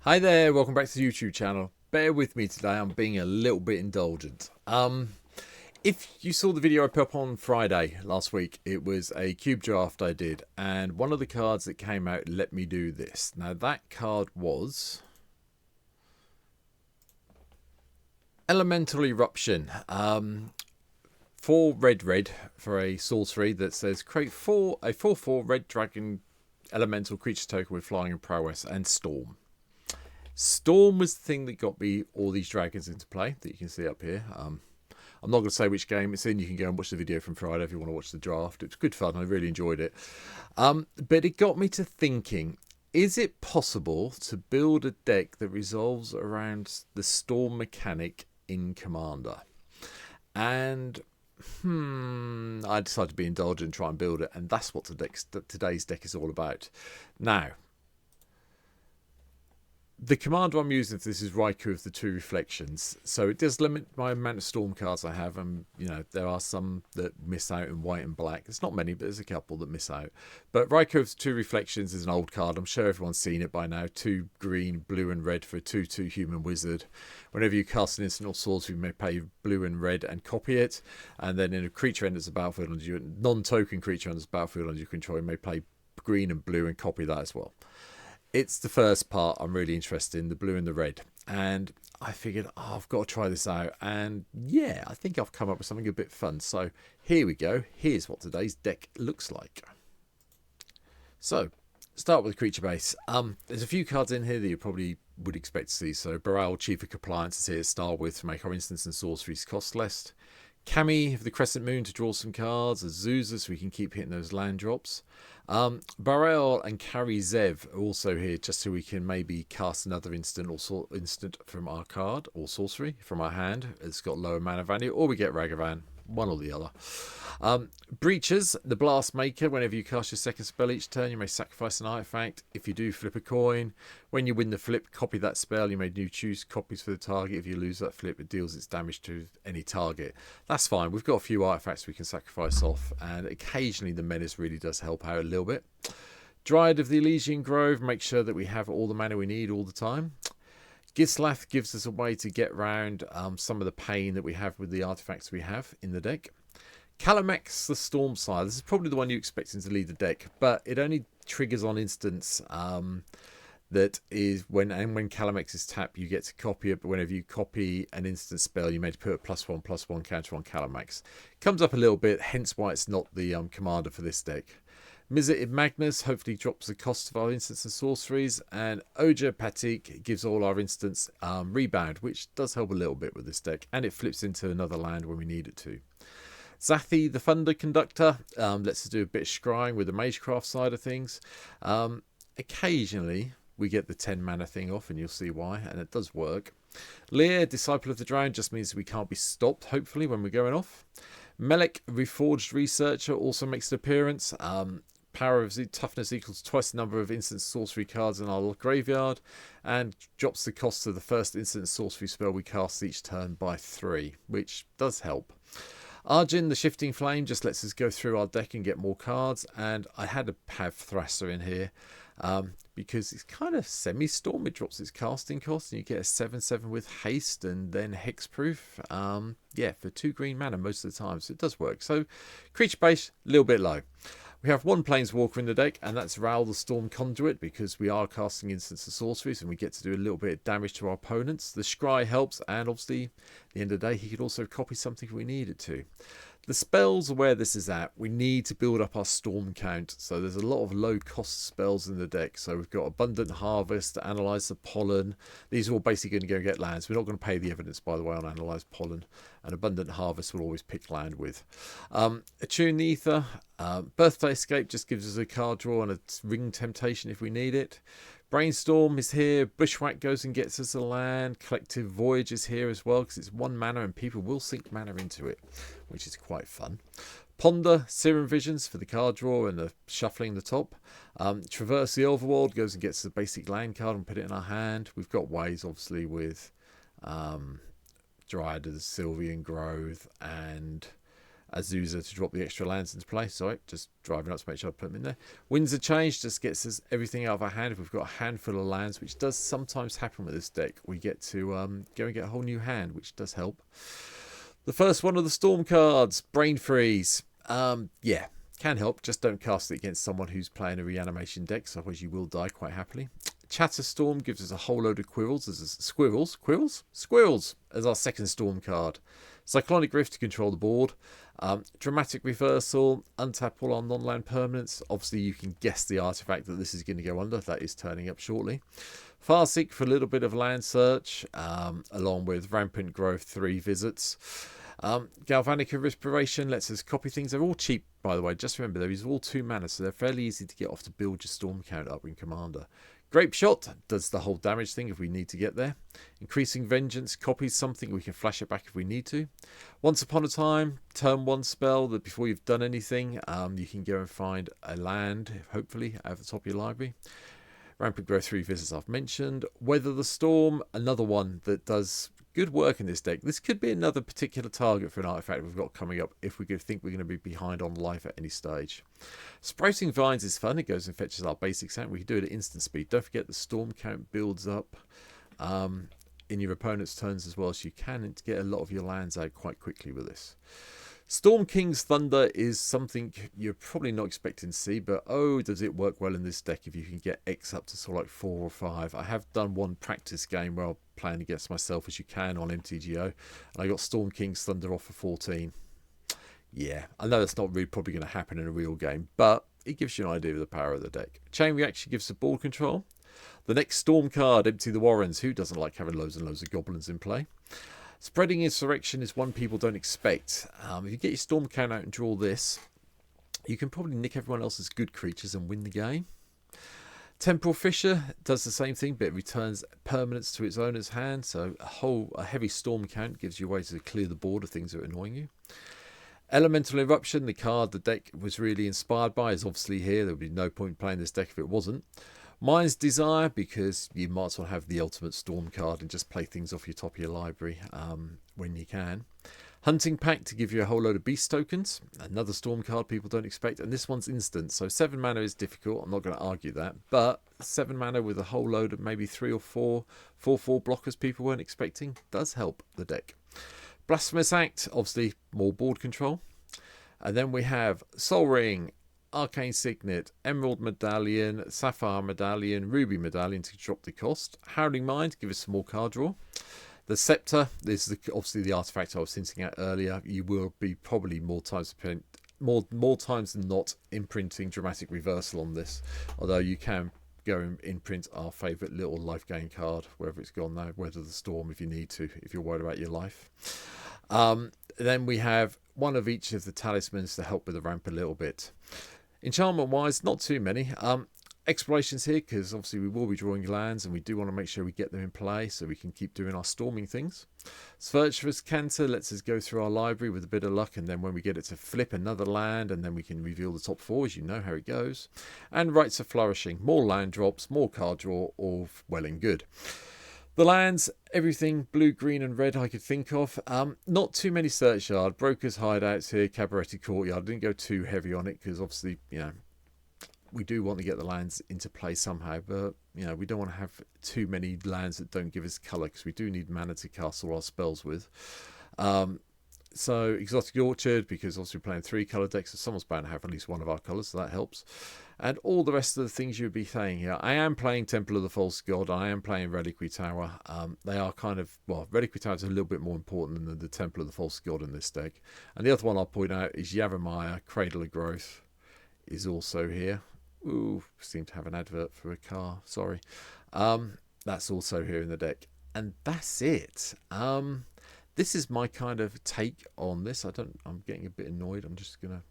Hi there, welcome back to the YouTube channel. Bear with me today, I'm being a little bit indulgent. If you saw the video I put up on Friday last week, it was a cube draft I did, and one of the cards that came out let me do this. Now that card was Elemental Eruption. 4 red for a sorcery that says create a 4/4 red dragon elemental creature token with flying and prowess and storm. Storm was the thing that got me all these dragons into play that you can see up here. I'm not going to say which game it's in. You can go and watch the video from Friday if you want to watch the draft. It was good fun. I really enjoyed it. But it got me to thinking, is it possible to build a deck that resolves around the storm mechanic in Commander? And I decided to be indulgent and try and build it. And that's what today's deck is all about. Now, the commander I'm using for this is Raikou of the Two Reflections, so it does limit my amount of storm cards I have, and there are some that miss out in white and black. There's not many, but there's a couple that miss out. But Raikou of the Two Reflections is an old card. I'm sure everyone's seen it by now. 2 green, blue and red for a 2/2 human wizard. Whenever you cast an instant or sorcery, you may pay blue and red and copy it, and then in a creature enters the battlefield under you, non-token creature enters the battlefield under your control, you may play green and blue and copy that as well. It's the first part I'm really interested in, the blue and the red. And I figured, I've got to try this out. And yeah, I think I've come up with something a bit fun. So here we go. Here's what today's deck looks like. So, start with the creature base. There's a few cards in here that you probably would expect to see. So Baral, Chief of Compliance, is here to start with to make our instants and sorceries cost less. Kami of the Crescent Moon to draw some cards. Azusa so we can keep hitting those land drops. Barel and Kari Zev are also here just so we can maybe cast another instant or instant from our card or sorcery from our hand. It's got lower mana value, or we get Ragavan, one or the other. Breaches, the Blast Maker. Whenever you cast your second spell each turn, you may sacrifice an artifact. If you do, flip a coin. When you win the flip, copy that spell. You may choose copies for the target. If you lose that flip, it deals its damage to any target. That's fine. We've got a few artifacts we can sacrifice off, and occasionally the Menace really does help out a little bit. Dryad of the Elysian Grove, make sure that we have all the mana we need all the time. Gislath gives us a way to get around some of the pain that we have with the artifacts we have in the deck. Calamex, the Stormsire. This is probably the one you expecting to lead the deck, but it only triggers on instance. That is when Calamex is tapped, you get to copy it. But whenever you copy an instant spell, you may put a +1/+1 counter on Calamex. Comes up a little bit, hence why it's not the commander for this deck. Mizzet Magnus hopefully drops the cost of our instants and sorceries, and Oja Patik gives all our instants rebound, which does help a little bit with this deck, and it flips into another land when we need it to. Zathi, the Thunder Conductor, lets us do a bit of scrying with the Magecraft side of things. Occasionally, we get the 10 mana thing off, and you'll see why, and it does work. Lear, Disciple of the Drowned, just means we can't be stopped, hopefully, when we're going off. Melek, Reforged Researcher, also makes an appearance. Power of toughness equals twice the number of instant sorcery cards in our graveyard, and drops the cost of the first instant sorcery spell we cast each turn by 3, which does help. Arjun, the Shifting Flame, just lets us go through our deck and get more cards, and I had to have Thrasher in here because it's kind of semi-storm. It drops its casting cost, and you get a 7/7 with haste and then hexproof. Yeah, for 2 green mana most of the time, so it does work. So creature base, a little bit low. We have one Planeswalker in the deck, and that's Ral the Storm Conduit, because we are casting instants and sorceries, and we get to do a little bit of damage to our opponents. The Scry helps, and obviously, at the end of the day, he could also copy something if we needed to. The spells are where this is at. We need to build up our storm count, so there's a lot of low-cost spells in the deck. So we've got Abundant Harvest, Analyze the Pollen. These are all basically going to go get lands. We're not going to pay the evidence, by the way, on Analyze Pollen. And Abundant Harvest will always pick land with. Attune the Ether. Birthday Escape just gives us a card draw and a Ring Temptation if we need it. Brainstorm is here. Bushwhack goes and gets us a land. Collective Voyage is here as well because it's 1 mana and people will sink mana into it, which is quite fun. Ponder, Serum Visions for the card draw and the shuffling the top. Traverse the Overworld goes and gets the basic land card and put it in our hand. We've got ways, obviously, with Dryad of the Sylvian Grove and Azusa to drop the extra lands into play. Sorry, just driving up to make sure I put them in there. Winds of Change just gets us everything out of our hand. If we've got a handful of lands, which does sometimes happen with this deck, we get to go and get a whole new hand, which does help. The first one of the Storm cards, Brain Freeze. Yeah, can help. Just don't cast it against someone who's playing a reanimation deck, so otherwise you will die quite happily. Chatter Storm gives us a whole load of squirrels as our second Storm card. Cyclonic Rift to control the board. Dramatic Reversal, untap all our non-land permanents. Obviously you can guess the artifact that this is going to go under. That is turning up shortly. Farseek for a little bit of land search, along with Rampant Growth 3 visits. Galvanic Respiration lets us copy things. They're all cheap, by the way. Just remember, they're all 2 mana, so they're fairly easy to get off to build your Storm count up in Commander. Grape Shot does the whole damage thing if we need to get there. Increasing Vengeance copies something. We can flash it back if we need to. Once Upon a Time, turn 1 spell that before you've done anything, you can go and find a land, hopefully, out of the top of your library. Rampant Growth 3 visits I've mentioned. Weather the Storm, another one that does good work in this deck. This could be another particular target for an artifact we've got coming up if we think we're going to be behind on life at any stage. Sprouting Vines is fun. It goes and fetches our basic sound. We can do it at instant speed. Don't forget the Storm count builds up in your opponent's turns as well, so you can get a lot of your lands out quite quickly with this. Storm King's Thunder is something you're probably not expecting to see, but oh, does it work well in this deck if you can get X up to sort of like 4 or 5. I have done one practice game where I'm playing against myself as you can on MTGO, and I got Storm King's Thunder off for 14. Yeah, I know that's not really probably going to happen in a real game, but it gives you an idea of the power of the deck. Chain Reaction gives the board control. The next Storm card, Empty the Warrens. Who doesn't like having loads and loads of goblins in play? Spreading Insurrection is one people don't expect. If you get your Storm count out and draw this, you can probably nick everyone else's good creatures and win the game. Temporal Fissure does the same thing, but it returns permanents to its owner's hand. So a heavy Storm count gives you a way to clear the board of things that are annoying you. Elemental Eruption, the card the deck was really inspired by, is obviously here. There would be no point playing this deck if it wasn't. Mind's Desire, because you might as well have the ultimate Storm card and just play things off your top of your library when you can. Hunting Pack to give you a whole load of beast tokens. Another Storm card people don't expect. And this one's instant. So 7 mana is difficult. I'm not going to argue that. But 7 mana with a whole load of maybe 3 or 4 4/4 blockers people weren't expecting does help the deck. Blasphemous Act, obviously more board control. And then we have Soul Ring, Arcane Signet, Emerald Medallion, Sapphire Medallion, Ruby Medallion to drop the cost. Howling Mind, give us some more card draw. The Scepter, this is obviously the artifact I was hinting at earlier. You will be probably more times than not imprinting Dramatic Reversal on this. Although you can go and imprint our favourite little life gain card, wherever it's gone now, Weather the Storm if you need to, if you're worried about your life. Then we have one of each of the talismans to help with the ramp a little bit. Enchantment wise, not too many. Explorations here, because obviously we will be drawing lands and we do want to make sure we get them in play so we can keep doing our storming things. Virtuous Canter lets us go through our library with a bit of luck, and then when we get it to flip another land, and then we can reveal the top 4, as you know how it goes. And Rites of Flourishing, more land drops, more card draw, all well and good. The lands, everything blue, green and red I could think of. Not too many Search Yard, Brokers Hideouts here, Cabaret Courtyard. I didn't go too heavy on it because obviously, you know, we do want to get the lands into play somehow, but you know, we don't want to have too many lands that don't give us colour, because we do need mana to cast all our spells with. So Exotic Orchard, because obviously we're playing 3 colour decks, so someone's bound to have at least one of our colours, so that helps. And all the rest of the things you'd be saying here. I am playing Temple of the False God. I am playing Reliquary Tower. They are kind of, well, Reliquary Tower is a little bit more important than the Temple of the False God in this deck. And the other one I'll point out is Yavimaya, Cradle of Growth, is also here. Ooh, seem to have an advert for a car. Sorry. That's also here in the deck. And that's it. This is my kind of take on this. I'm getting a bit annoyed. I'm just going to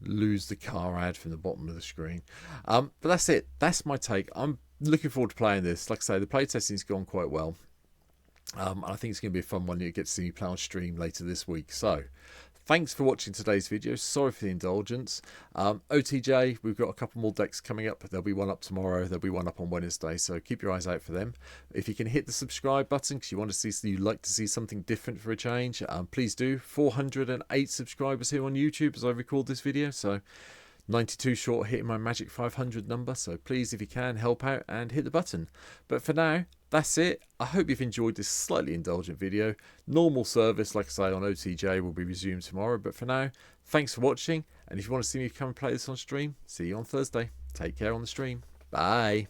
lose the car ad from the bottom of the screen. But that's it. That's my take. I'm looking forward to playing this. Like I say, the playtesting's gone quite well. I think it's going to be a fun one. You get to see me play on stream later this week. So, Thanks for watching today's video. Sorry for the indulgence. OTJ, we've got a couple more decks coming up. There'll be one up tomorrow. There'll be one up on Wednesday. So keep your eyes out for them. If you can hit the subscribe button because you want to see, you like to see something different for a change, please do. 408 subscribers here on YouTube as I record this video. So 92 short of hitting my magic 500 number, so please, if you can, help out and hit the button. But for now, that's it. I hope you've enjoyed this slightly indulgent video. Normal service, like I say, on OTJ will be resumed tomorrow, but for now, thanks for watching, and if you want to see me come and play this on stream, see you on Thursday. Take care on the stream. Bye.